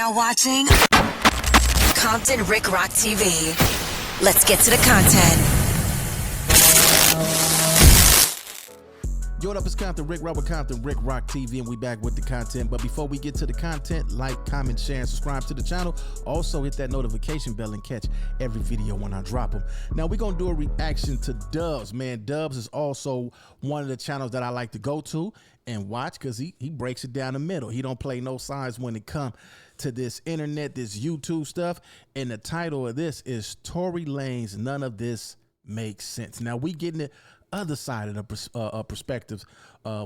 now watching Compton Rick Rock TV. Let's get to the content. Yo, what up, it's Compton Rick Rock with Compton Rick Rock TV, and we back with the content. But before we get to the content, like, comment, share, and subscribe to the channel. Also hit that notification bell and catch every video when I drop them. Now we're gonna do a reaction to DUBS. Man, DUBS is also one of the channels that I like to go to and watch because he breaks it down the middle. He don't play no sides when it comes to this internet, this YouTube stuff. And the title of this is Tory Lanez, None of This Makes Sense. Now we getting the other side of the perspectives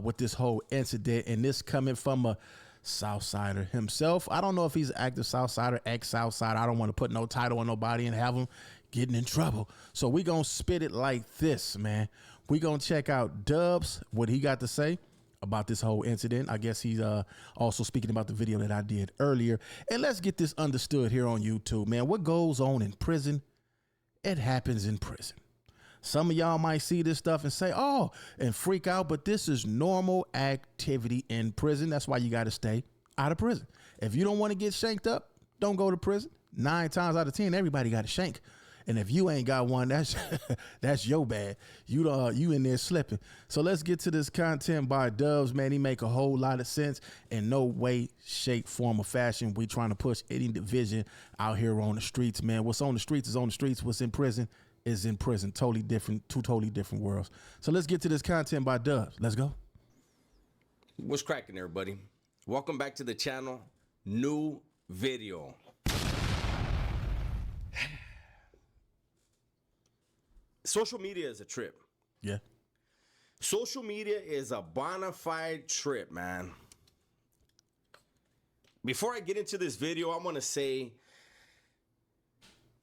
with this whole incident, and this coming from a Southsider himself. I don't know if he's an active Southsider, ex-Southsider. I don't want to put no title on nobody and have him getting in trouble. So we gonna spit it like this, man. We gonna check out DUBS, what he got to say about this whole incident. I guess he's also speaking about the video that I did earlier. And let's get this understood here on YouTube, man. What goes on in prison, it happens in prison. Some of y'all might see this stuff and say, oh, and freak out, but this is normal activity in prison. That's why you got to stay out of prison. If you don't want to get shanked up, don't go to prison. 9 times out of 10, everybody got a shank. And if you ain't got one, that's that's your bad. You in there slipping. So let's get to this content by DUBS, man. He make a whole lot of sense. In no way, shape, form, or fashion we trying to push any division out here on the streets, man. What's on the streets is on the streets. What's in prison is in prison. Totally different, two totally different worlds. So let's get to this content by DUBS. Let's go. What's cracking, everybody? Welcome back to the channel. New video. Social media is a trip. Yeah. Social media is a bona fide trip, man. Before I get into this video, I want to say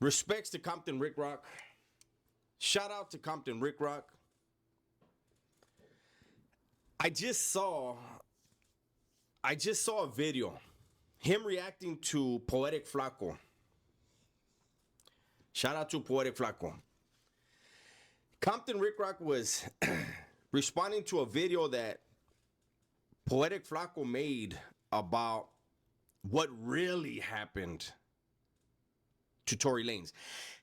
respects to Compton Rick Rock. Shout out to Compton Rick Rock. I just saw a video, him reacting to Poetic Flacco. Shout out to Poetic Flacco. Compton Rick Rock was responding to a video that Poetic Flacco made about what really happened to Tory Lanez.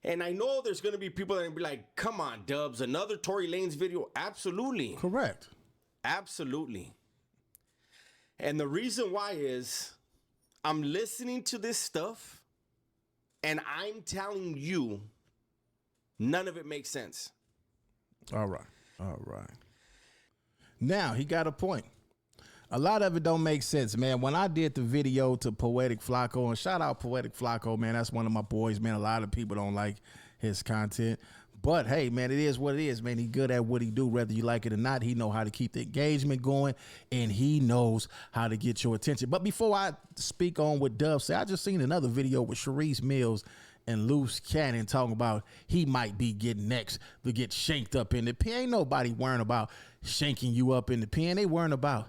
And I know there's going to be people that are going to be like, come on, DUBS, another Tory Lanez video? Absolutely. Correct. Absolutely. And the reason why is I'm listening to this stuff and I'm telling you none of it makes sense. All right. All right. Now, he got a point. A lot of it don't make sense, man. When I did the video to Poetic Flacco, and shout out Poetic Flacco, man, that's one of my boys, man. A lot of people don't like his content. But, hey, man, it is what it is, man. He good at what he do, whether you like it or not. He know how to keep the engagement going, and he knows how to get your attention. But before I speak on what DUBS said, I just seen another video with Sharice Mills and Loose Cannon talking about he might be getting next to get shanked up in the pen. Ain't nobody worrying about shanking you up in the pen. They worrying about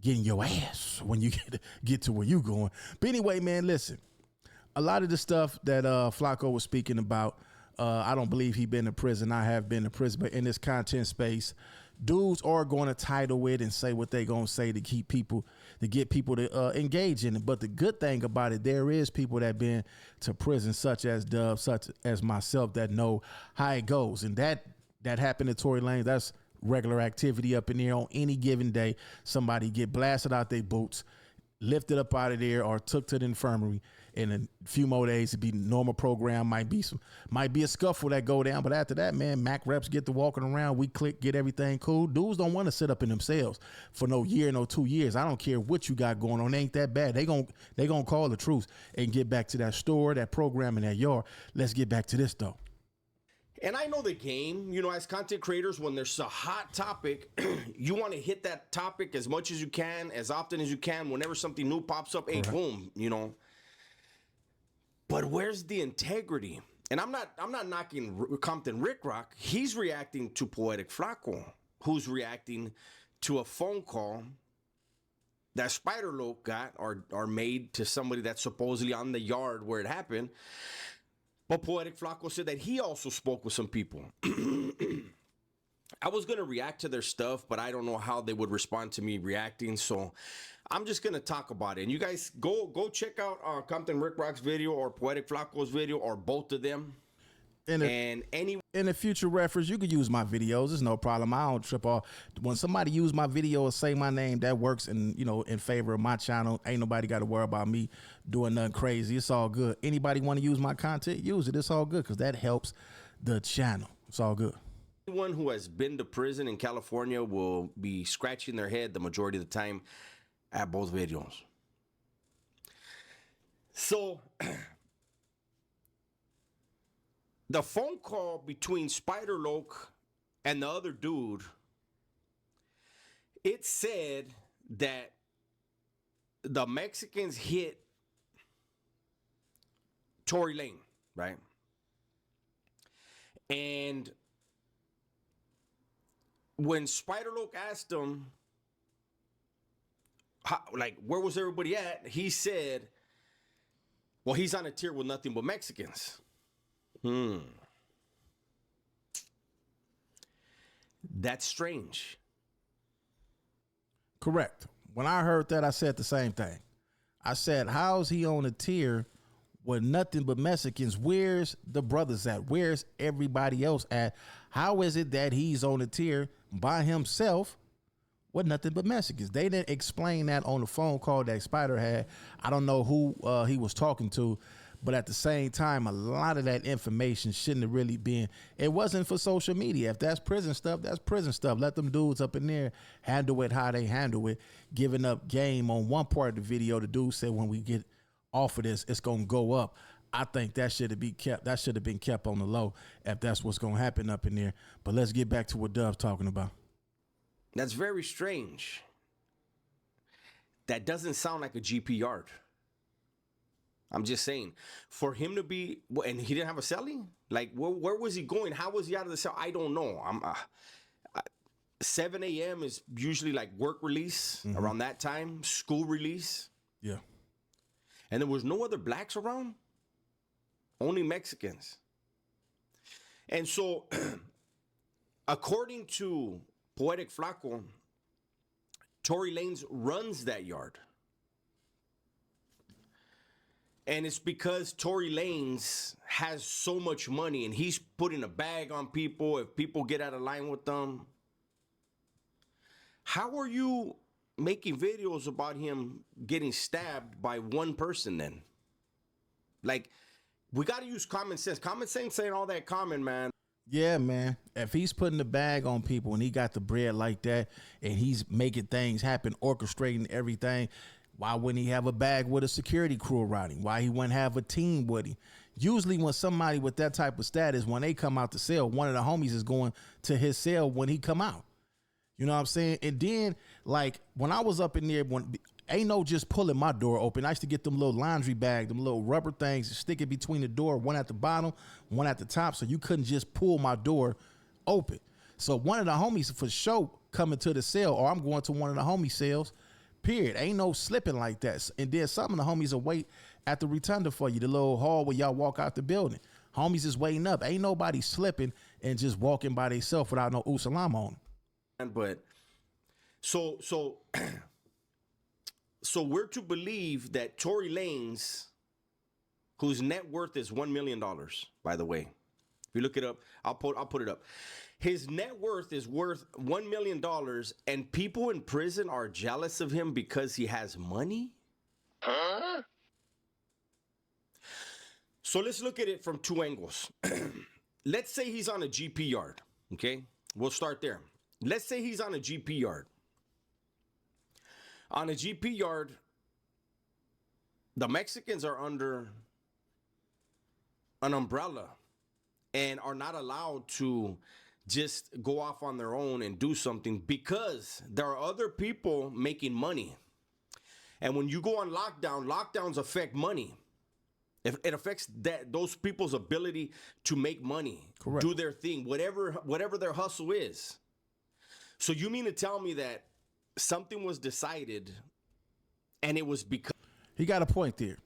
getting your ass when you get to where you going. But anyway, man, listen. A lot of the stuff that Flacco was speaking about, I don't believe he been to prison. I have been to prison, but in this content space, dudes are going to title it and say what they going to say to keep people, to get people to engage in it. But the good thing about it, there is people that been to prison, such as DUBS, such as myself, that know how it goes. And that happened to Tory Lanez. That's regular activity up in there. On any given day, somebody get blasted out their boots, lifted up out of there, or took to the infirmary. In a few more days, it'd be normal program. Might be a scuffle that go down, but after that, man, Mac reps get to walking around. We click, get everything cool. Dudes don't want to sit up in themselves for no year, no 2 years. I don't care what you got going on. It ain't that bad. They gonna call the truth and get back to that store, that program, in that yard. Let's get back to this though. And I know the game, you know, as content creators, when there's a hot topic, you want to hit that topic as much as you can, as often as you can. Whenever something new pops up, hey, boom, you know. But where's the integrity? And I'm not knocking Compton Rick Rock. He's reacting to Poetic Flacco, who's reacting to a phone call that Spider Loc got or made to somebody that's supposedly on the yard where it happened. But Poetic Flacco said that he also spoke with some people. I was gonna react to their stuff, but I don't know how they would respond to me reacting. So I'm just gonna talk about it. And you guys go check out Compton Rick Rock's video or Poetic Flacco's video or both of them. In a future reference, you could use my videos. There's no problem. I don't trip off. When somebody use my video or say my name, that works in favor of my channel. Ain't nobody got to worry about me doing nothing crazy. It's all good. Anybody want to use my content, use it. It's all good because that helps the channel. It's all good. Anyone who has been to prison in California will be scratching their head the majority of the time at both videos. So the phone call between Spider Loke and the other dude, it said that the Mexicans hit Tory Lanez, right? And when Spider Loke asked him, where was everybody at? He said, well, he's on a tier with nothing but Mexicans. That's strange. Correct. When I heard that, I said the same thing. I said, how's he on a tier with nothing but Mexicans? Where's the brothers at? Where's everybody else at? How is it that he's on a tier by himself with nothing but Mexicans? They didn't explain that on the phone call that Spider had. I don't know who he was talking to, but at the same time, a lot of that information shouldn't have really been. It wasn't for social media. If that's prison stuff, that's prison stuff. Let them dudes up in there handle it how they handle it. Giving up game on one part of the video, the dude said, when we get off of this, it's gonna go up. I think that should have been kept. That should have been kept on the low if that's what's gonna happen up in there. But let's get back to what Dub's talking about. That's very strange. That doesn't sound like a GP yard. I'm just saying, for him to be, and he didn't have a cellie? Like, where was he going? How was he out of the cell? I don't know. 7 a.m. is usually like work release around that time, school release. Yeah. And there was no other blacks around, only Mexicans. And so, according to Poetic Flacco, Tory Lanez runs that yard. And it's because Tory Lanez has so much money and he's putting a bag on people if people get out of line with them. How are you making videos about him getting stabbed by one person then? Like, we got to use common sense. Common sense ain't all that common, man. Yeah, man. If he's putting the bag on people and he got the bread like that and he's making things happen, orchestrating everything, why wouldn't he have a bag with a security crew around him? Why he wouldn't have a team with him? Usually when somebody with that type of status, when they come out the cell, one of the homies is going to his cell when he come out. You know what I'm saying? And then, like, when I was up in there, ain't no just pulling my door open. I used to get them little laundry bags, them little rubber things, stick it between the door, one at the bottom, one at the top, so you couldn't just pull my door open. So one of the homies for sure coming to the cell, or I'm going to one of the homie cells, period. Ain't no slipping like that. And then some of the homies will wait at the rotunda for you, the little hall where y'all walk out the building. Homies is waiting up. Ain't nobody slipping and just walking by themselves without no usalam on them. But so we're to believe that Tory Lanez, whose net worth is $1 million, by the way. If you look it up, I'll put it up. His net worth is worth $1 million, and people in prison are jealous of him because he has money? Huh? So let's look at it from two angles. Let's say he's on a GP yard, okay? We'll start there. Let's say he's on a GP yard. On a GP yard, the Mexicans are under an umbrella and are not allowed to just go off on their own and do something because there are other people making money. And when you go on lockdown, lockdowns affect money. It affects those people's ability to make money, correct, do their thing, whatever their hustle is. So you mean to tell me that something was decided and it was because... He got a point there.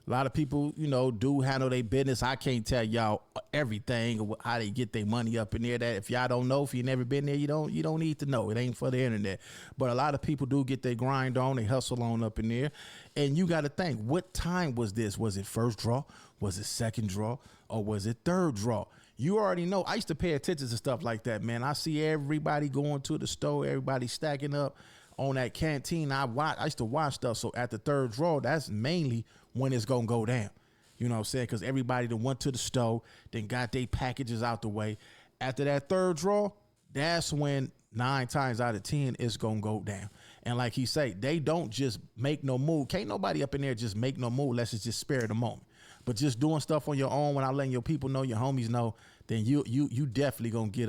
A lot of people, you know, do handle their business. I can't tell y'all everything or how they get their money up in there. That if y'all don't know, if you never been there, you don't need to know. It ain't for the internet. But a lot of people do get their grind on, they hustle on up in there. And you got to think, what time was this? Was it first draw? Was it second draw? Or was it third draw? You already know. I used to pay attention to stuff like that, man. I see everybody going to the store, everybody stacking up on that canteen. I used to watch stuff. So at the third draw, that's mainly when it's gonna go down. You know what I'm saying? Because everybody that went to the store, then got their packages out the way. After that third draw, that's when 9 times out of 10 it's gonna go down. And like he say, they don't just make no move. Can't nobody up in there just make no move unless it's just spare the moment. But just doing stuff on your own without letting your people know, your homies know, then you definitely gonna get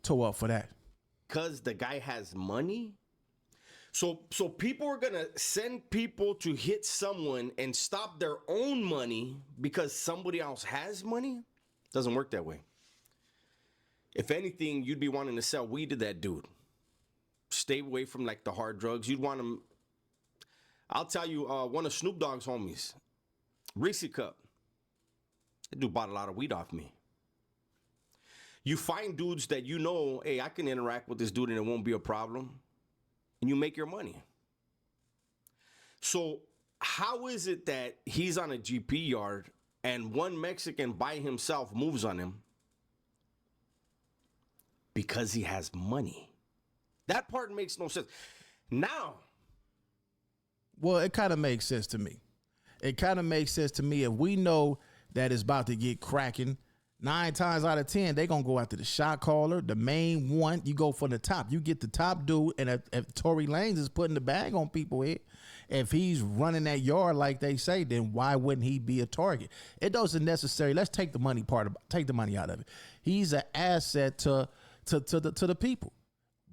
tore up for that. Because the guy has money. So people are gonna send people to hit someone and stop their own money because somebody else has money? Doesn't work that way. If anything, you'd be wanting to sell weed to that dude. Stay away from like the hard drugs. You'd want him. I'll tell you, one of Snoop Dogg's homies, Reese Cup. That dude bought a lot of weed off me. You find dudes that you know, hey, I can interact with this dude and it won't be a problem. And you make your money. So how is it that he's on a GP yard and one Mexican by himself moves on him? Because he has money. That part makes no sense. Now. Well, it kind of makes sense to me. It kind of makes sense to me if we know that it's about to get cracking. 9 times out of 10, they're going to go after the shot caller, the main one. You go for the top. You get the top dude. And if Tory Lanez is putting the bag on people here, if he's running that yard like they say, then why wouldn't he be a target? It doesn't necessarily. Let's take the money take the money out of it. He's an asset to the people.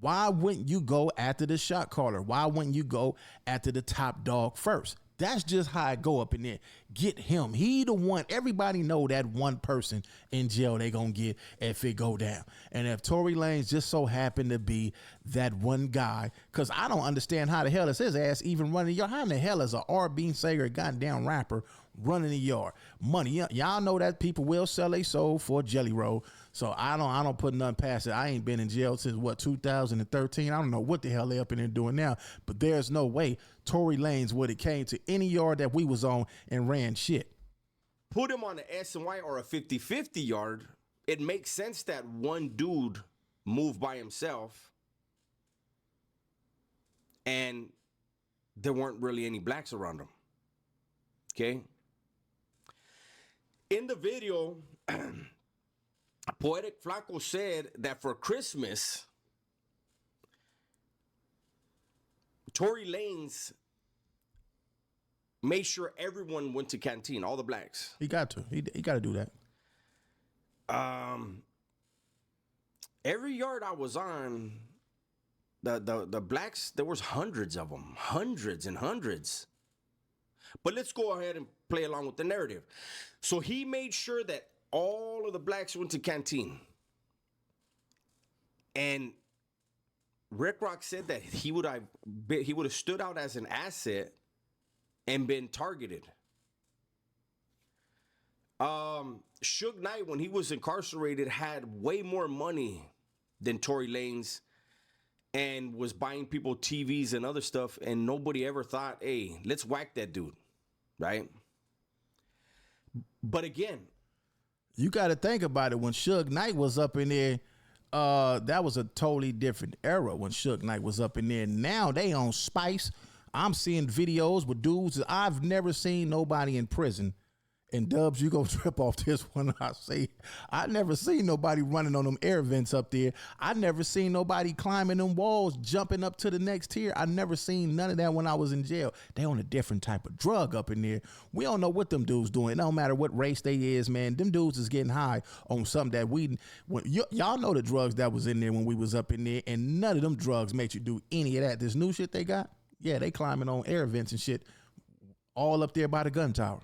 Why wouldn't you go after the shot caller? Why wouldn't you go after the top dog first? That's just how I go up in there. Get him. He the one. Everybody know that one person in jail they gonna get if it go down. And if Tory Lanez just so happened to be that one guy, because I don't understand how the hell is his ass even running the yard. How in the hell is a R.B. Sager, goddamn rapper, running the yard? Money. Y'all know that people will sell their soul for a jelly roll. So I don't put nothing past it. I ain't been in jail since 2013. I don't know what the hell they up in there doing now, but there's no way Tory Lanez would have came to any yard that we was on and ran shit. Put him on an S&Y or a 50-50 yard. It makes sense that one dude moved by himself and there weren't really any blacks around him. Okay? In the video, Poetic Flaco said that for Christmas, Tory Lanez made sure everyone went to canteen, all the blacks. He got to. He got to do that. Every yard I was on, the blacks, there was hundreds of them, hundreds and hundreds. But let's go ahead and play along with the narrative. So he made sure that all of the blacks went to canteen. And Rick Rock said that he would have stood out as an asset and been targeted. Suge Knight, when he was incarcerated, had way more money than Tory Lanez and was buying people TVs and other stuff, and nobody ever thought, hey, let's whack that dude, right? But again, you got to think about it. When Suge Knight was up in there, that was a totally different era when Suge Knight was up in there. Now they on Spice. I'm seeing videos with dudes that I've never seen nobody in prison. And Dubs, you gonna trip off this one. I say, I never seen nobody running on them air vents up there. I never seen nobody climbing them walls, jumping up to the next tier. I never seen none of that when I was in jail. They on a different type of drug up in there. We don't know what them dudes doing. It don't matter what race they is, man. Them dudes is getting high on something that y'all know the drugs that was in there when we was up in there, and none of them drugs made you do any of that. This new shit they got, yeah, they climbing on air vents and shit all up there by the gun tower.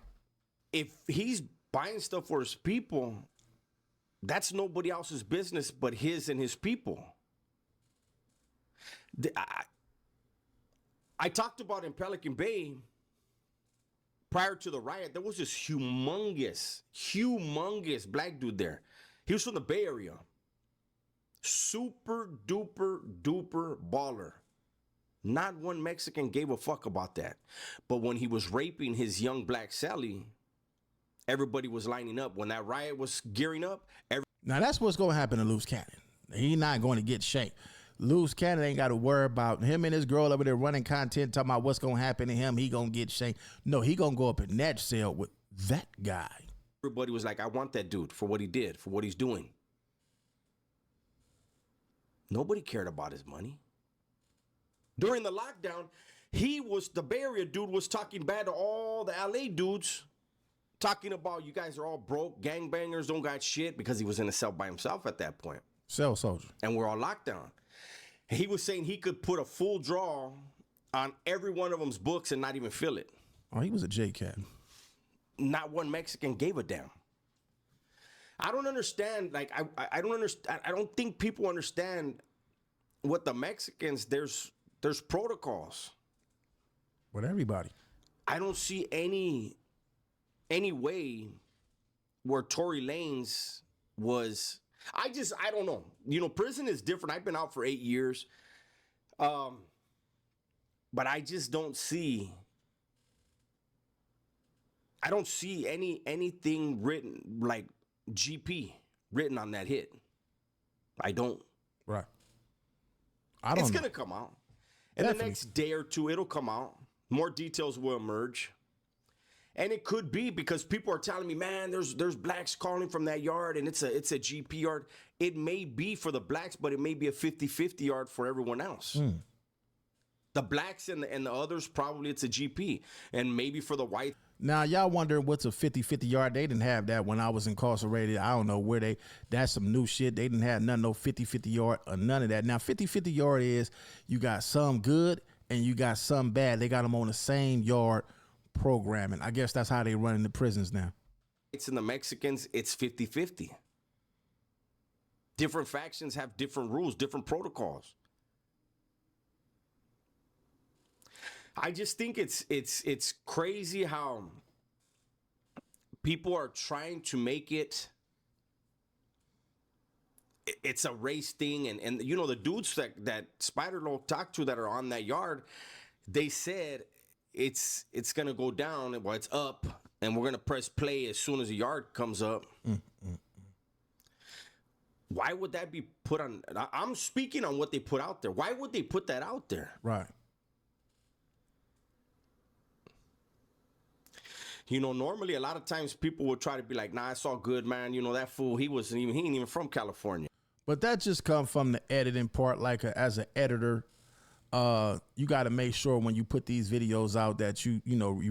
If he's buying stuff for his people, that's nobody else's business but his and his people. I talked about in Pelican Bay, prior to the riot, there was this humongous black dude there. He was from the Bay Area. Super duper duper baller. Not one Mexican gave a fuck about that. But when he was raping his young black Sally, everybody was lining up. When that riot was gearing up, Now that's what's going to happen to Loose Cannon. He not going to get shanked. Loose Cannon ain't got to worry about him and his girl over there running content, talking about what's going to happen to him. He going to get shanked. No, he going to go up in that cell with that guy. everybody was like, I want that dude for what he did, for what he's doing. Nobody cared about his money. During the lockdown, the Bay Area dude was talking bad to all the LA dudes, talking about you guys are all broke, gangbangers, don't got shit, because he was in a cell by himself at that point. Cell soldier. And we're all locked down. He was saying he could put a full draw on every one of them's books and not even feel it. Oh, he was a J-Cat. Not one Mexican gave a damn. I don't understand. Like, I don't understand. I don't think people understand what the Mexicans, there's protocols. With everybody. I don't see any way where Tory Lanez was. I don't know. You know, prison is different. I've been out for 8 years. But I just don't see. I don't see anything written like GP written on that hit. I don't. Right. It's going to come out. In Definitely. the next day or two, it'll come out. More details will emerge. And it could be because people are telling me, man, there's blacks calling from that yard and it's a GP yard. It may be for the blacks, but it may be a 50-50 yard for everyone else. The blacks and the others, probably it's a GP. And maybe for the white. Now, y'all wondering what's a 50-50 yard? They didn't have that when I was incarcerated. I don't know where that's some new shit. They didn't have no 50-50 yard or none of that. Now, 50-50 yard is you got some good and you got some bad. They got them on the same yard programming. I guess that's how they run in the prisons now. It's in the Mexicans, it's 50-50. Different factions have different rules, different protocols. I just think it's crazy how people are trying to make it's a race thing, and you know the dudes that Spider talked to that are on that yard, they said it's gonna go down. Well, it's up, and we're gonna press play as soon as the yard comes up. Why would that be put on? I'm speaking on what they put out there. Why would they put that out there? Right. You know, normally a lot of times people would try to be like, nah, it's all good, man. You know, that fool, he ain't even from California. But that just comes from the editing part. Like as an editor, you got to make sure when you put these videos out that you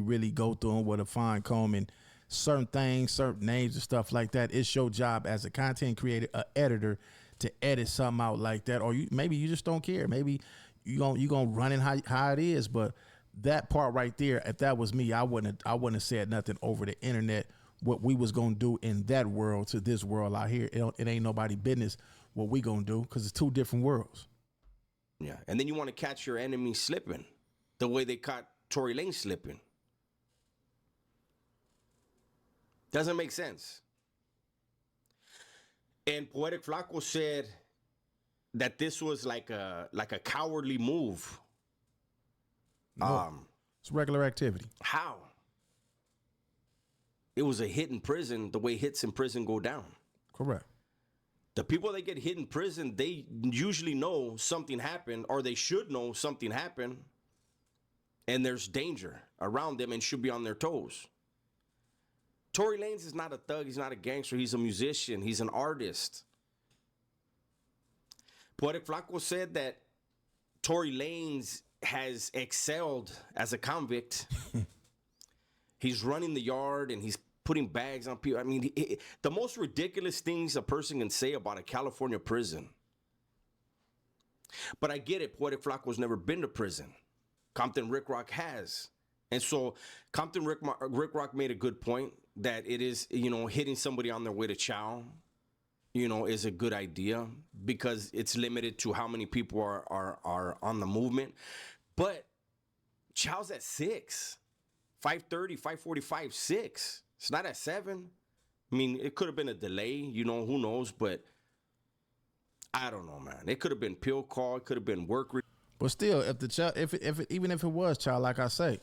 really go through them with a fine comb and certain things, certain names and stuff like that. It's your job as a content creator, an editor, to edit something out like that. Or maybe you just don't care. Maybe you gonna run it how it is. But that part right there, if that was me, I wouldn't have said nothing over the internet. What we was gonna do in that world to this world out here, it ain't nobody business what we gonna do, because it's two different worlds. Yeah, and then you want to catch your enemy slipping, the way they caught Tory Lanez slipping. Doesn't make sense. And Poetic Flaco said that this was like a cowardly move. No, it's regular activity. How? It was a hit in prison, the way hits in prison go down. Correct. The people that get hit in prison, they usually know something happened, or they should know something happened, and there's danger around them and should be on their toes. Tory Lanez is not a thug. He's not a gangster. He's a musician. He's an artist. Poetic Flaco said that Tory Lanez has excelled as a convict. He's running the yard and he's putting bags on people. I mean, the most ridiculous things a person can say about a California prison. But I get it. Poetic Flaco's never been to prison. Compton Rick Rock has. And so Compton Rick Rock made a good point that it is, hitting somebody on their way to chow, is a good idea because it's limited to how many people are on the movement. But chow's at 6. 5:30, 5:45, 6. It's not at 7. I mean, it could have been a delay, you know, who knows, but I don't know, man. It could have been pill call, it could have been work. But still, if the child, even if it was child, like I say,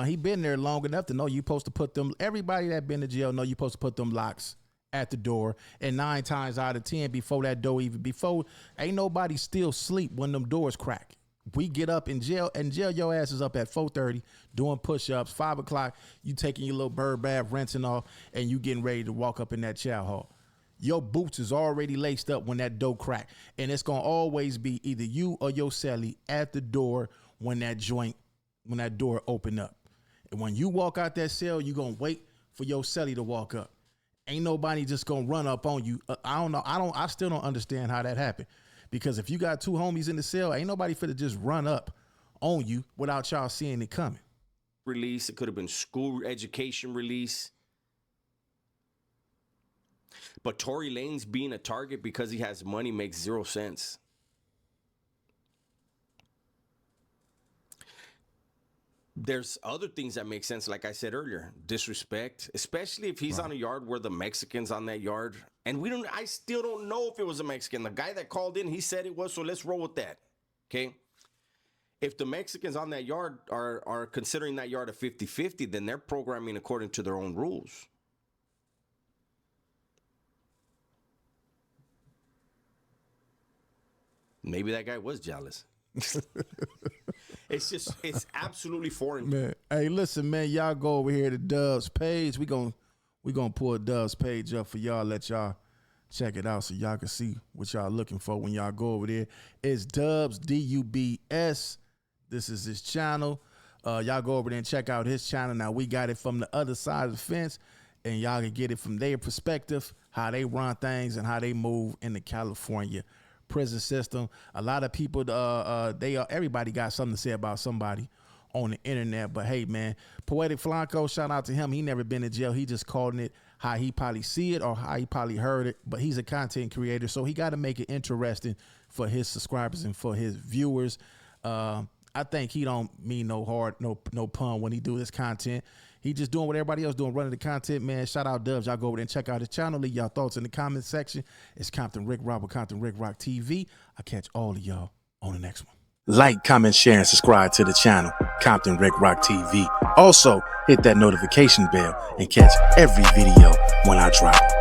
he been there long enough to know you supposed to put them. Everybody that been to jail know you supposed to put them locks at the door. And 9 times out of 10, before that door ain't nobody still sleep when them doors crack. We get up in jail, and your ass is up at 4:30 doing push-ups. 5 o'clock, you taking your little bird bath, rinsing off, and you getting ready to walk up in that chow hall. Your boots is already laced up when that door crack, and it's gonna always be either you or your cellie at the door when that door open up. And when you walk out that cell, you gonna wait for your cellie to walk up. Ain't nobody just gonna run up on you. I still don't understand how that happened. Because if you got 2 homies in the cell, ain't nobody finna just run up on you without y'all seeing it coming. Release, it could have been school education release. But Tory Lanez being a target because he has money makes 0 sense. There's other things that make sense, like I said earlier. Disrespect, especially if he's on a yard where the Mexicans on that yard. And I still don't know if it was a Mexican. The guy that called in, he said it was, so let's roll with that. Okay? If the Mexicans on that yard are considering that yard a 50-50, then they're programming according to their own rules. Maybe that guy was jealous. It's absolutely foreign. Man, hey, listen, man, y'all go over here to DUBS page. We gonna pull a DUBS page up for y'all, let y'all check it out so y'all can see what y'all looking for when y'all go over there. It's DUBS, DUBS. This is his channel. Y'all go over there and check out his channel. Now, we got it from the other side of the fence, and y'all can get it from their perspective, how they run things and how they move in the California prison system. A lot of people, everybody got something to say about somebody on the internet. But hey, man, Poetic Flanco, shout out to him. He never been in jail. He just calling it how he probably see it or how he probably heard it. But he's a content creator, so he got to make it interesting for his subscribers and for his viewers. I think he don't mean no pun when he do this content. He just doing what everybody else doing, running the content, man. Shout out DUBS. Y'all go over there and check out his channel. Leave y'all thoughts in the comment section. It's Compton Rick Rock with Compton Rick Rock TV. I'll catch all of y'all on the next one. Like, comment, share, and subscribe to the channel, Compton Rick Rock TV. Also, hit that notification bell and catch every video when I drop it.